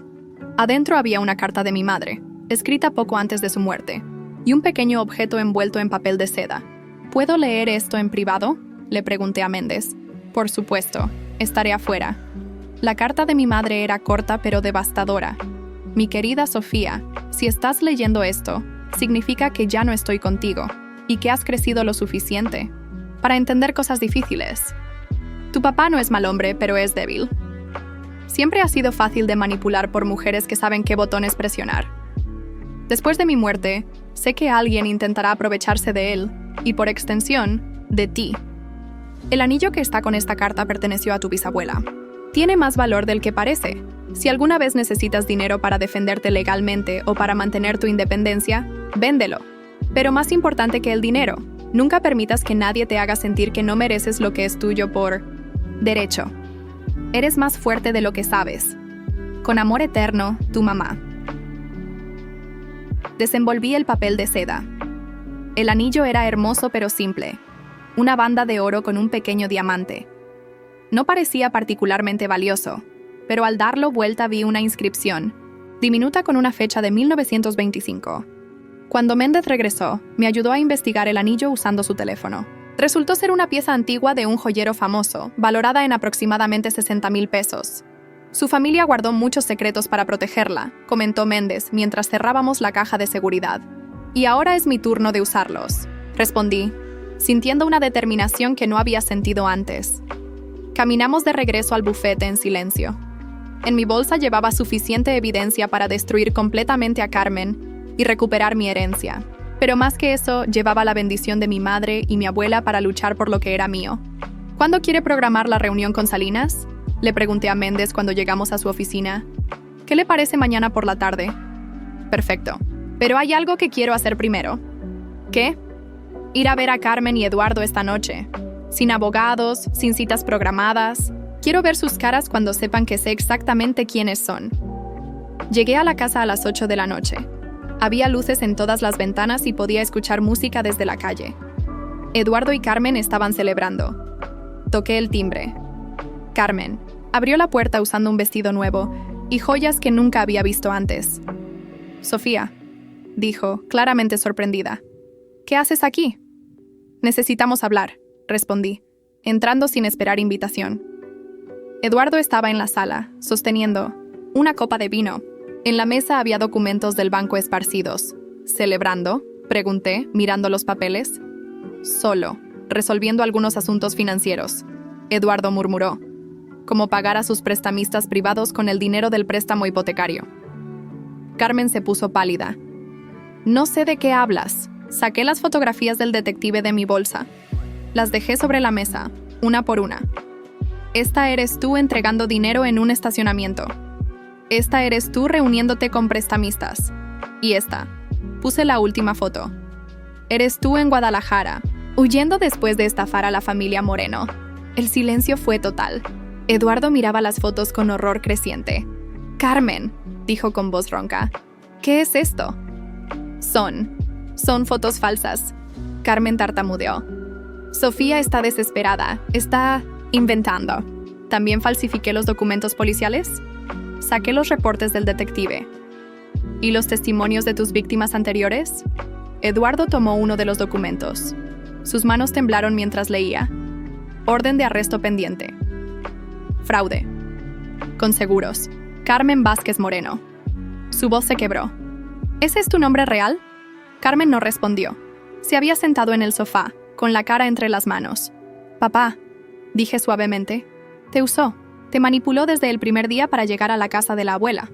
Adentro había una carta de mi madre, escrita poco antes de su muerte, y un pequeño objeto envuelto en papel de seda. ¿Puedo leer esto en privado?, le pregunté a Méndez. Por supuesto, estaré afuera. La carta de mi madre era corta pero devastadora. Mi querida Sofía, si estás leyendo esto, significa que ya no estoy contigo y que has crecido lo suficiente para entender cosas difíciles. Tu papá no es mal hombre, pero es débil. Siempre ha sido fácil de manipular por mujeres que saben qué botones presionar. Después de mi muerte, sé que alguien intentará aprovecharse de él y, por extensión, de ti. El anillo que está con esta carta perteneció a tu bisabuela. Tiene más valor del que parece. Si alguna vez necesitas dinero para defenderte legalmente o para mantener tu independencia, véndelo. Pero más importante que el dinero, nunca permitas que nadie te haga sentir que no mereces lo que es tuyo por derecho. Eres más fuerte de lo que sabes. Con amor eterno, tu mamá. Desenvolví el papel de seda. El anillo era hermoso pero simple. Una banda de oro con un pequeño diamante. No parecía particularmente valioso, pero al darlo vuelta vi una inscripción, diminuta con una fecha de 1925. Cuando Méndez regresó, me ayudó a investigar el anillo usando su teléfono. Resultó ser una pieza antigua de un joyero famoso, valorada en aproximadamente 60,000 pesos. Su familia guardó muchos secretos para protegerla, comentó Méndez mientras cerrábamos la caja de seguridad. Y ahora es mi turno de usarlos, respondí, sintiendo una determinación que no había sentido antes. Caminamos de regreso al bufete en silencio. En mi bolsa llevaba suficiente evidencia para destruir completamente a Carmen y recuperar mi herencia. Pero más que eso, llevaba la bendición de mi madre y mi abuela para luchar por lo que era mío. ¿Cuándo quiere programar la reunión con Salinas?, le pregunté a Méndez cuando llegamos a su oficina. ¿Qué le parece mañana por la tarde? Perfecto. Pero hay algo que quiero hacer primero. ¿Qué? Ir a ver a Carmen y Eduardo esta noche. Sin abogados, sin citas programadas. Quiero ver sus caras cuando sepan que sé exactamente quiénes son. Llegué a la casa a las 8 de la noche. Había luces en todas las ventanas y podía escuchar música desde la calle. Eduardo y Carmen estaban celebrando. Toqué el timbre. Carmen abrió la puerta usando un vestido nuevo y joyas que nunca había visto antes. Sofía, dijo, claramente sorprendida. ¿Qué haces aquí? Necesitamos hablar, respondí, entrando sin esperar invitación. Eduardo estaba en la sala, sosteniendo una copa de vino. En la mesa había documentos del banco esparcidos. ¿Celebrando?, pregunté, mirando los papeles. Solo, resolviendo algunos asuntos financieros. Eduardo murmuró. Como pagar a sus prestamistas privados con el dinero del préstamo hipotecario. Carmen se puso pálida. No sé de qué hablas. Saqué las fotografías del detective de mi bolsa. Las dejé sobre la mesa, una por una. Esta eres tú entregando dinero en un estacionamiento. Esta eres tú reuniéndote con prestamistas. Y esta. Puse la última foto. Eres tú en Guadalajara, huyendo después de estafar a la familia Moreno. El silencio fue total. Eduardo miraba las fotos con horror creciente. Carmen, dijo con voz ronca. ¿Qué es esto? Son fotos falsas. Carmen tartamudeó. Sofía está desesperada. Está inventando. ¿También falsifiqué los documentos policiales? Saqué los reportes del detective. ¿Y los testimonios de tus víctimas anteriores? Eduardo tomó uno de los documentos. Sus manos temblaron mientras leía. Orden de arresto pendiente. Fraude. Con seguros. Carmen Vázquez Moreno. Su voz se quebró. ¿Ese es tu nombre real? Carmen no respondió. Se había sentado en el sofá, con la cara entre las manos. Papá, dije suavemente, te usó. Te manipuló desde el primer día para llegar a la casa de la abuela.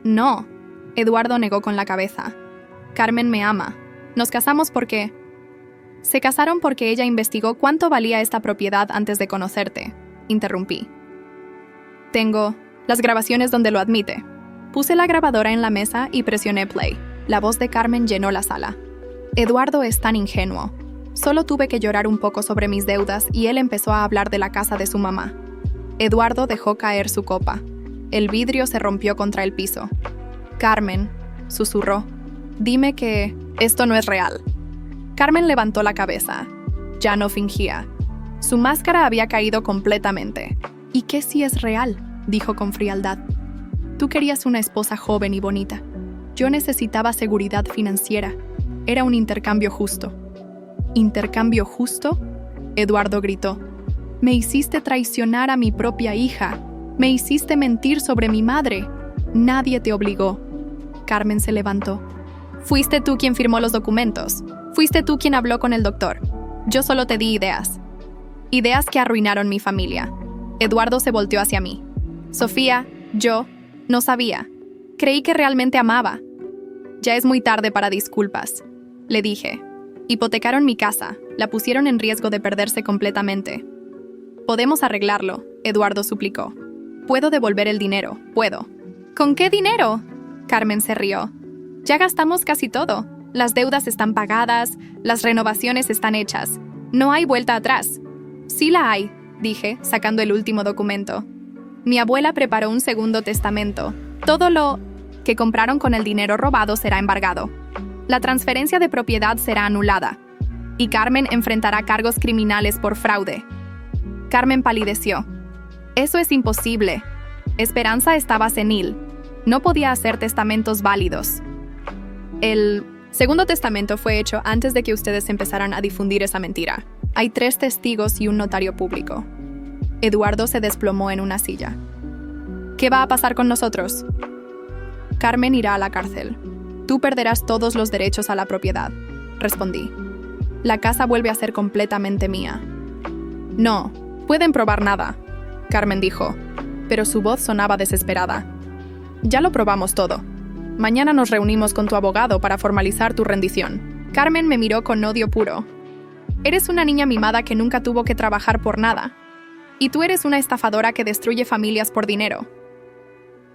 No. Eduardo negó con la cabeza. Carmen me ama. Nos casamos porque... Se casaron porque ella investigó cuánto valía esta propiedad antes de conocerte. Interrumpí. Tengo las grabaciones donde lo admite. Puse la grabadora en la mesa y presioné play. La voz de Carmen llenó la sala. Eduardo es tan ingenuo. Solo tuve que llorar un poco sobre mis deudas y él empezó a hablar de la casa de su mamá. Eduardo dejó caer su copa. El vidrio se rompió contra el piso. Carmen, susurró, dime que Esto no es real. Carmen levantó la cabeza. Ya no fingía. Su máscara había caído completamente. ¿Y qué si es real?, dijo con frialdad. Tú querías una esposa joven y bonita. Yo necesitaba seguridad financiera. Era un intercambio justo. ¿Intercambio justo?, Eduardo gritó. Me hiciste traicionar a mi propia hija. Me hiciste mentir sobre mi madre. Nadie te obligó. Carmen se levantó. Fuiste tú quien firmó los documentos. Fuiste tú quien habló con el doctor. Yo solo te di ideas. Ideas que arruinaron mi familia. Eduardo se volteó hacia mí. Sofía, yo no sabía. Creí que realmente amaba. Ya es muy tarde para disculpas, le dije. Hipotecaron mi casa, la pusieron en riesgo de perderse completamente. Podemos arreglarlo, Eduardo suplicó. Puedo devolver el dinero, puedo. ¿Con qué dinero?, Carmen se rió. Ya gastamos casi todo. Las deudas están pagadas, las renovaciones están hechas. No hay vuelta atrás. Sí la hay, dije, sacando el último documento. Mi abuela preparó un segundo testamento. Todo lo que compraron con el dinero robado será embargado. La transferencia de propiedad será anulada. Y Carmen enfrentará cargos criminales por fraude. Carmen palideció. Eso es imposible. Esperanza estaba senil. No podía hacer testamentos válidos. El segundo testamento fue hecho antes de que ustedes empezaran a difundir esa mentira. Hay 3 testigos y un notario público. Eduardo se desplomó en una silla. ¿Qué va a pasar con nosotros? Carmen irá a la cárcel. Tú perderás todos los derechos a la propiedad, respondí. La casa vuelve a ser completamente mía. No, pueden probar nada, Carmen dijo, pero su voz sonaba desesperada. Ya lo probamos todo. Mañana nos reunimos con tu abogado para formalizar tu rendición. Carmen me miró con odio puro. Eres una niña mimada que nunca tuvo que trabajar por nada. Y tú eres una estafadora que destruye familias por dinero.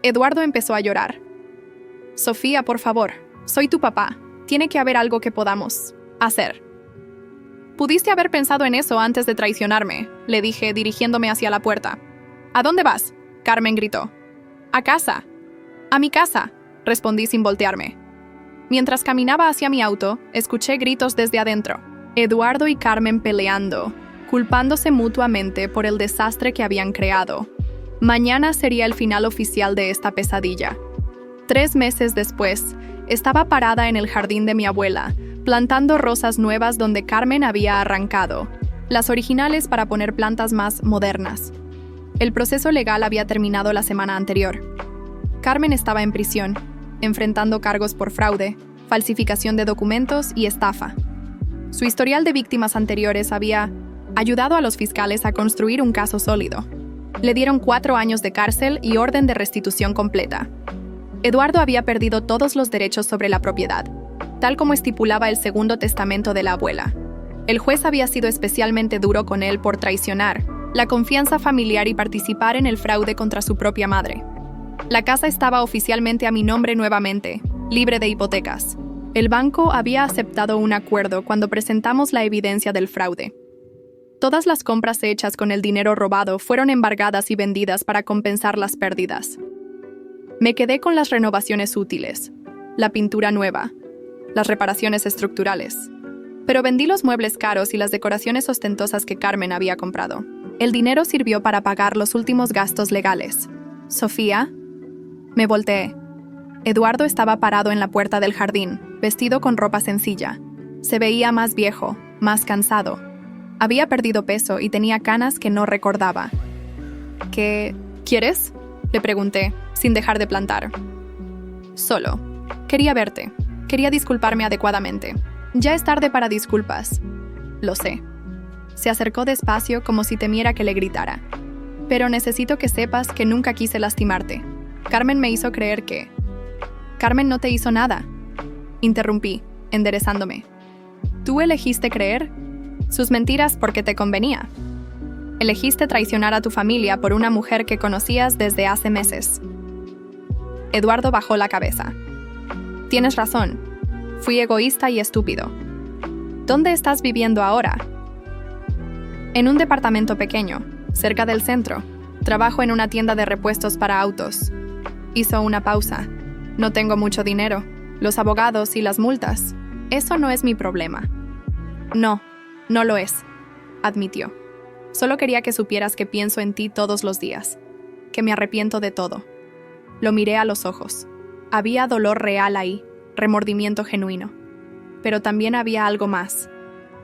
Eduardo empezó a llorar. Sofía, por favor, soy tu papá. Tiene que haber algo que podamos hacer. Pudiste haber pensado en eso antes de traicionarme, le dije, dirigiéndome hacia la puerta. ¿A dónde vas?, Carmen gritó. A casa. A mi casa, respondí sin voltearme. Mientras caminaba hacia mi auto, escuché gritos desde adentro. Eduardo y Carmen peleando, culpándose mutuamente por el desastre que habían creado. Mañana sería el final oficial de esta pesadilla. 3 meses después, estaba parada en el jardín de mi abuela, plantando rosas nuevas donde Carmen había arrancado, las originales para poner plantas más modernas. El proceso legal había terminado la semana anterior. Carmen estaba en prisión, enfrentando cargos por fraude, falsificación de documentos y estafa. Su historial de víctimas anteriores había ayudado a los fiscales a construir un caso sólido. Le dieron 4 años de cárcel y orden de restitución completa. Eduardo había perdido todos los derechos sobre la propiedad, tal como estipulaba el segundo testamento de la abuela. El juez había sido especialmente duro con él por traicionar la confianza familiar y participar en el fraude contra su propia madre. La casa estaba oficialmente a mi nombre nuevamente, libre de hipotecas. El banco había aceptado un acuerdo cuando presentamos la evidencia del fraude. Todas las compras hechas con el dinero robado fueron embargadas y vendidas para compensar las pérdidas. Me quedé con las renovaciones útiles, la pintura nueva, las reparaciones estructurales. Pero vendí los muebles caros y las decoraciones ostentosas que Carmen había comprado. El dinero sirvió para pagar los últimos gastos legales. Sofía, me volteé. Eduardo estaba parado en la puerta del jardín, vestido con ropa sencilla. Se veía más viejo, más cansado. Había perdido peso y tenía canas que no recordaba. ¿Qué quieres?, le pregunté, sin dejar de plantar. Solo. Quería verte. Quería disculparme adecuadamente. Ya es tarde para disculpas. Lo sé. Se acercó despacio como si temiera que le gritara. Pero necesito que sepas que nunca quise lastimarte. Carmen me hizo creer que... Carmen no te hizo nada. Interrumpí, enderezándome. ¿Tú elegiste creer sus mentiras porque te convenía? Elegiste traicionar a tu familia por una mujer que conocías desde hace meses. Eduardo bajó la cabeza. Tienes razón. Fui egoísta y estúpido. ¿Dónde estás viviendo ahora? En un departamento pequeño, cerca del centro. Trabajo en una tienda de repuestos para autos. Hizo una pausa. No tengo mucho dinero. Los abogados y las multas. Eso no es mi problema. No, no lo es, admitió. Solo quería que supieras que pienso en ti todos los días, que me arrepiento de todo. Lo miré a los ojos. Había dolor real ahí, remordimiento genuino. Pero también había algo más,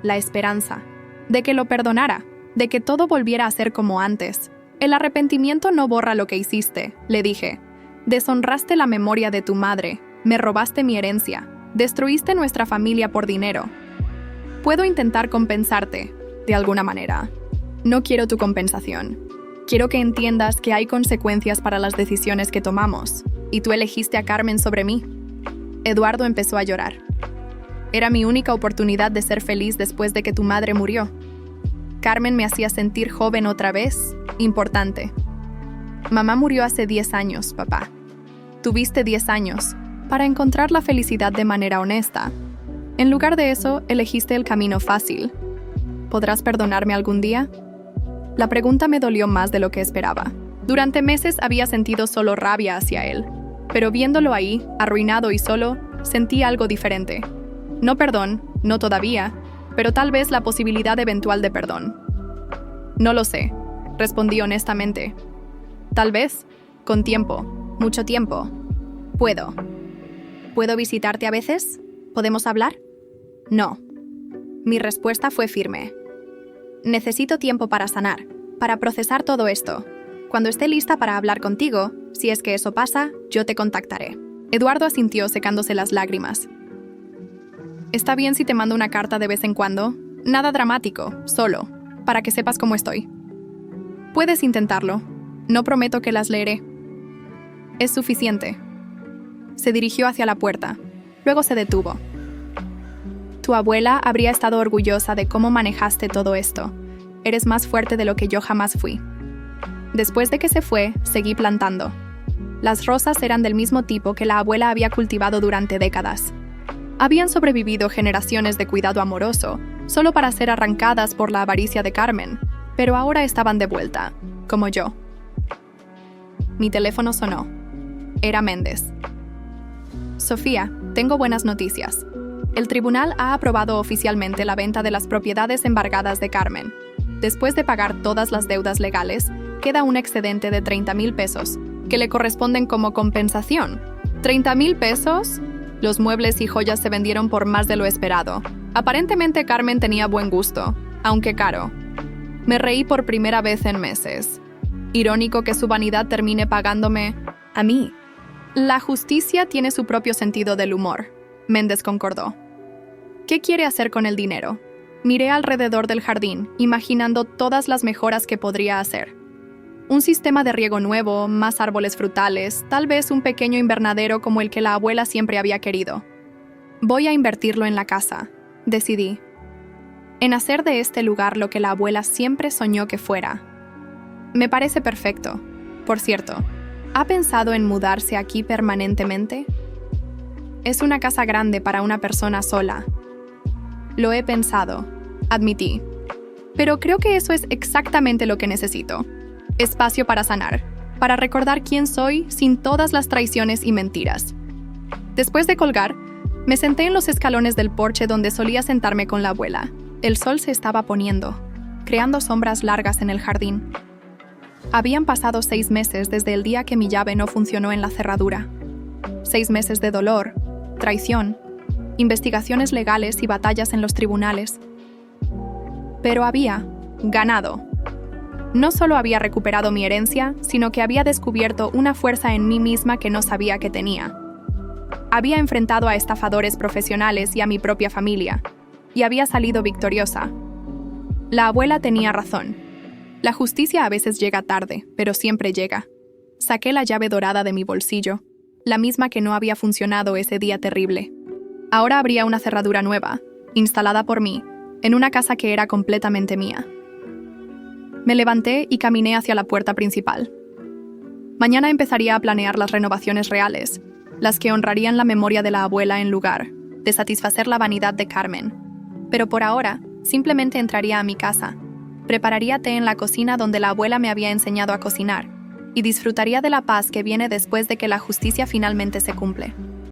la esperanza, de que lo perdonara, de que todo volviera a ser como antes. El arrepentimiento no borra lo que hiciste, le dije. Deshonraste la memoria de tu madre, me robaste mi herencia, destruiste nuestra familia por dinero. Puedo intentar compensarte, de alguna manera. No quiero tu compensación. Quiero que entiendas que hay consecuencias para las decisiones que tomamos, y tú elegiste a Carmen sobre mí. Eduardo empezó a llorar. Era mi única oportunidad de ser feliz después de que tu madre murió. Carmen me hacía sentir joven otra vez, importante. Mamá murió hace 10 años, papá. Tuviste 10 años para encontrar la felicidad de manera honesta. En lugar de eso, elegiste el camino fácil. ¿Podrás perdonarme algún día? La pregunta me dolió más de lo que esperaba. Durante meses había sentido solo rabia hacia él, pero viéndolo ahí, arruinado y solo, sentí algo diferente. No perdón, no todavía, pero tal vez la posibilidad eventual de perdón. No lo sé, respondí honestamente. Tal vez, con tiempo, mucho tiempo. Puedo. ¿Puedo visitarte a veces? ¿Podemos hablar? No. Mi respuesta fue firme. Necesito tiempo para sanar, para procesar todo esto. Cuando esté lista para hablar contigo, si es que eso pasa, yo te contactaré. Eduardo asintió secándose las lágrimas. Está bien si te mando una carta de vez en cuando. Nada dramático, solo, para que sepas cómo estoy. Puedes intentarlo. No prometo que las leeré. Es suficiente. Se dirigió hacia la puerta. Luego se detuvo. Tu abuela habría estado orgullosa de cómo manejaste todo esto. Eres más fuerte de lo que yo jamás fui. Después de que se fue, seguí plantando. Las rosas eran del mismo tipo que la abuela había cultivado durante décadas. Habían sobrevivido generaciones de cuidado amoroso, solo para ser arrancadas por la avaricia de Carmen, pero ahora estaban de vuelta, como yo. Mi teléfono sonó. Era Méndez. Sofía, tengo buenas noticias. El tribunal ha aprobado oficialmente la venta de las propiedades embargadas de Carmen. Después de pagar todas las deudas legales, queda un excedente de 30,000 pesos, que le corresponden como compensación. ¿30,000 pesos? Los muebles y joyas se vendieron por más de lo esperado. Aparentemente Carmen tenía buen gusto, aunque caro. Me reí por primera vez en meses. Irónico que su vanidad termine pagándome a mí. La justicia tiene su propio sentido del humor, Méndez concordó. ¿Qué quiere hacer con el dinero? Miré alrededor del jardín, imaginando todas las mejoras que podría hacer. Un sistema de riego nuevo, más árboles frutales, tal vez un pequeño invernadero como el que la abuela siempre había querido. Voy a invertirlo en la casa, decidí. En hacer de este lugar lo que la abuela siempre soñó que fuera. Me parece perfecto. Por cierto, ¿ha pensado en mudarse aquí permanentemente? Es una casa grande para una persona sola. Lo he pensado, admití. Pero creo que eso es exactamente lo que necesito. Espacio para sanar, para recordar quién soy sin todas las traiciones y mentiras. Después de colgar, me senté en los escalones del porche donde solía sentarme con la abuela. El sol se estaba poniendo, creando sombras largas en el jardín. Habían pasado 6 meses desde el día que mi llave no funcionó en la cerradura. 6 meses de dolor, traición, investigaciones legales y batallas en los tribunales. Pero había ganado. No solo había recuperado mi herencia, sino que había descubierto una fuerza en mí misma que no sabía que tenía. Había enfrentado a estafadores profesionales y a mi propia familia, y había salido victoriosa. La abuela tenía razón. La justicia a veces llega tarde, pero siempre llega. Saqué la llave dorada de mi bolsillo, la misma que no había funcionado ese día terrible. Ahora habría una cerradura nueva, instalada por mí, en una casa que era completamente mía. Me levanté y caminé hacia la puerta principal. Mañana empezaría a planear las renovaciones reales, las que honrarían la memoria de la abuela en lugar de satisfacer la vanidad de Carmen. Pero por ahora, simplemente entraría a mi casa, prepararía té en la cocina donde la abuela me había enseñado a cocinar, y disfrutaría de la paz que viene después de que la justicia finalmente se cumple.